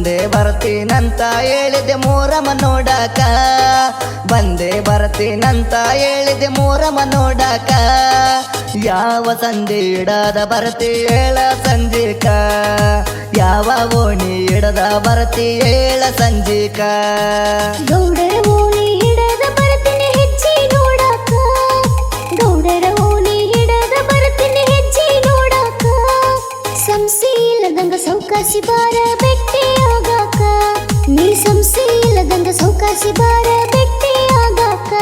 ಬಂದೆ ಬರ್ತೀನಂತ ಹೇಳಿದೆ ಮೂರಮ್ಮ ನೋಡಾಕ ಬಂದೆ ಬರ್ತೀನಂತ ಹೇಳಿದೆ ಮೂರಮ್ಮ ನೋಡಾಕ ಯಾವ ಸಂಧಿ ಇಡದ ಬರ್ತಿ ಹೇಳ ಸಂಜಿಕ ಯಾವ ಓಣಿ ಇಡದ ಬರ್ತಿ ಹೇಳ ಸಂಜಿಕ ಗೌಡರ ಓಣಿ ಹಿಡದ ಬರ್ತೀನಿ ಹೆಜ್ಜೆ ನೋಡಾಕ ಗೌಡರ ಓಣಿ ಹಿಡದ ಬರ್ತೀನಿ ಹೆಜ್ಜೆ ನೋಡಾಕ ಸಂಸಿ ಇಲ್ಲದಂಗ ಸೌಕಾಸಿ ಬಾರ ಬೆಟ್ಟಿ ಆಗಾಕ ನೀ ಸಂಸಿ ಇಲ್ಲದಂಗ ಸೌಕಾಸಿ ಬಾರ ಬೆಟ್ಟಿ ಆಗಾಕ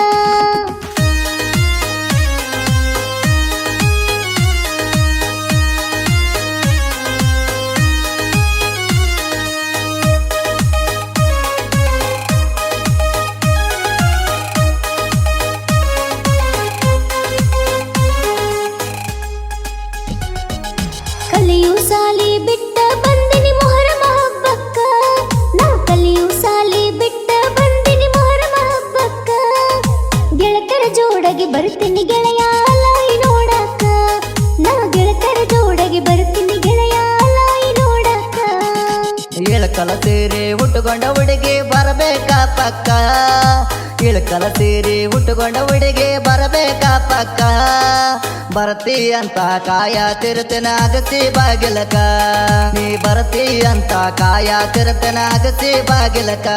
ಕಲಿಯು ಸಾಲಿ ಬಿಟ್ಟ ಬಂದಿನಿ ಮೊಹರಮ ಹಬ್ಬಕ್ಕ ನಾ ಕಲಿಯು ಸಾಲಿ ಬಿಟ್ಟ ಬಂದಿನಿ ಮೊಹರಮ ಹಬ್ಬಕ್ಕ ಗೆಳತರ ಜೋಡಗಿ ಬರ್ತೀನಿ ಗೆಳೆಯ ಲಾಯಿ ನೋಡಾಕ ನಾ ಗೆಳತರ ಜೋಡಗಿ ಬರ್ತೀನಿ ಗೆಳೆಯ ಲಾಯಿ ನೋಡಾಕ ಇಳಕಲ ಸೀರೆ ಉಟ್ಟುಕೊಂಡ ಹುಡುಗಿ ಬರಬೇಕಾ ಪಕ್ಕ ಇಳಕಲ ಸೀರೆ ಉಟ್ಟುಕೊಂಡ ಹುಡುಗಿ ಬರಬೇಕಾ ಪಕ್ಕ ಬರ್ತಿ ಅಂತ ಕಾಯ ತಿರುತನ ಅಗಸಿ ಬಾಗಿಲಕ ನೀ ಬರ್ತಿ ಅಂತ ಕಾಯ ತಿರುತನ ಅಗಸಿ ಬಾಗಿಲಕ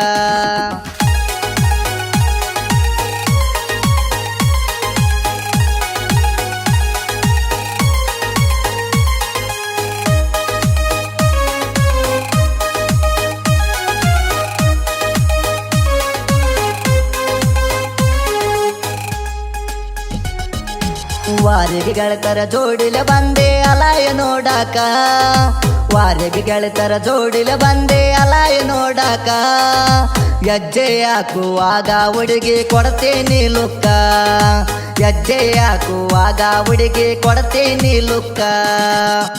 ವಾರಿಗೆ ಗೆಳತರ ಜೋಡಿಲ ಬಂದೆ ಅಲಾಯ ನೋಡಾಕ ವಾರಿಗೆ ಗೆಳತರ ಜೋಡಿಲ ಬಂದೆ ಅಲಾಯ ನೋಡಾಕ ಹೆಜ್ಜೆ ಹಾಕುವಾಗ ಹುಡುಗಿ ಕೊಡ್ತೀನಿ ಲುಕ್ಕ ಹೆಜ್ಜೆ ಹಾಕುವಾಗ ಹುಡುಗಿ ಕೊಡ್ತೀನಿ ಲುಕ್ಕ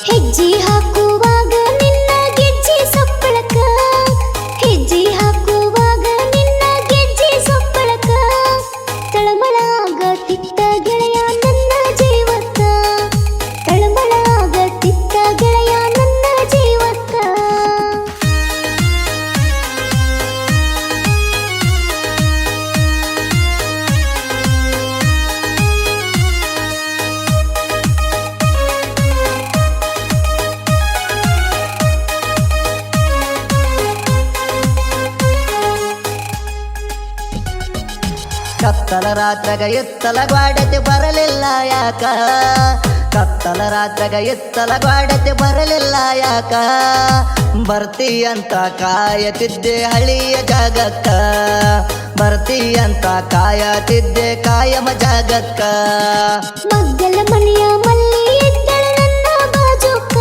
ಹೆಜ್ಜೆ ಹಾಕುವಾಗ ನಿನ್ನ ಗೆಜ್ಜೆ ಸಪ್ಪಳಕ ಹೆಜ್ಜೆ ಹಾಕುವಾಗ ನಿನ್ನ ಗೆಜ್ಜೆ ಸಪ್ಪಳಕ ತಳಮಳ ಆಗತಿತ್ತ ಗೆಳೆಯ ನನ್ನ ಜೀವಕ್ಕ ತಳಮಳ ಆಗತಿತ್ತ ಗೆಳೆಯ ನನ್ನ ಜೀವಕ್ಕ ಕತ್ತಲ ರಾತ್ರಾಗ ಎತ್ತಲ ಗ್ವಾಡತೆ ಬರಲಿಲ್ಲ ಯಾಕ ಕತ್ತಲ ರಾತ್ರಾಗ ಎತ್ತಲ ಗ್ವಾಡತೆ ಬರಲಿಲ್ಲ ಯಾಕ ಬರ್ತಿ ಅಂತ ಕಾಯತಿದ್ದೆ ಹಳಿಯ ಜಾಗಕ್ಕ ಬರ್ತಿ ಅಂತ ಕಾಯತಿದ್ದೆ ಕಾಯಮ ಜಾಗಕ್ಕ ಮಗ್ಗಲ ಮನೆಯ ಮಲ್ಲಿ ಇದ್ದಳು ನನ್ನ ಬಾಜುಕ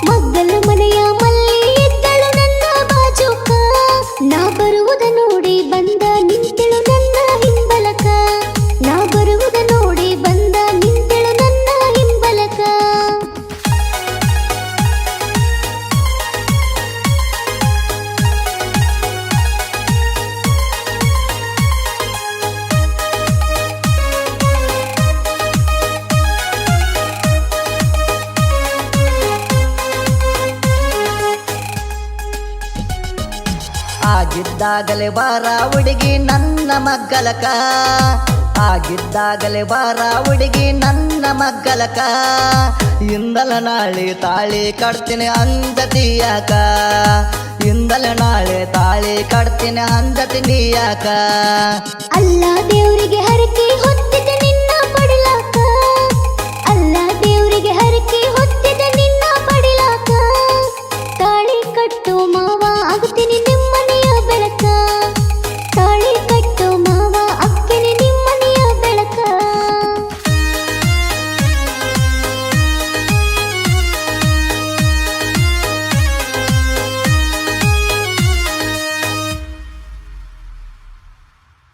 ಮಗ್ಗಲ ಮನೆಯ ಮಲ್ಲಿ ಇದ್ದಳು ನನ್ನ ಬಾಜುಕ ನಾ ಬರುವುದ ನೋಡಿ ಬಂದ ನಿಂತೆಳು ನನ್ನ ಹಿಂಬಲಕ ನಾ ಬರುವುದ ನೋಡಿ ಬಂದ ನಿಂತೆಳು ನನ್ನ ಹಿಂಬಲಕ ಆಗಿದ್ದಾಗಲೇ ಬಾರ ಹುಡುಗಿ ನನ್ನ ಮಗ್ಗಲಕ ಆಗಿದ್ದಾಗಲೇ ಬಾರ ಹುಡುಗಿ ನನ್ನ ಮಗ್ಗಲಕ ಇಂದಲ ನಾಳೆ ತಾಳಿ ಕಟ್ತೀನಿ ಅಂದತಿ ಯಾಕ ಇಂದಲ ನಾಳೆ ತಾಳಿ ಕಟ್ತೀನಿ ಅಂದತಿ ನೀ ಯಾಕ ಅಲ್ಲ ದೇವ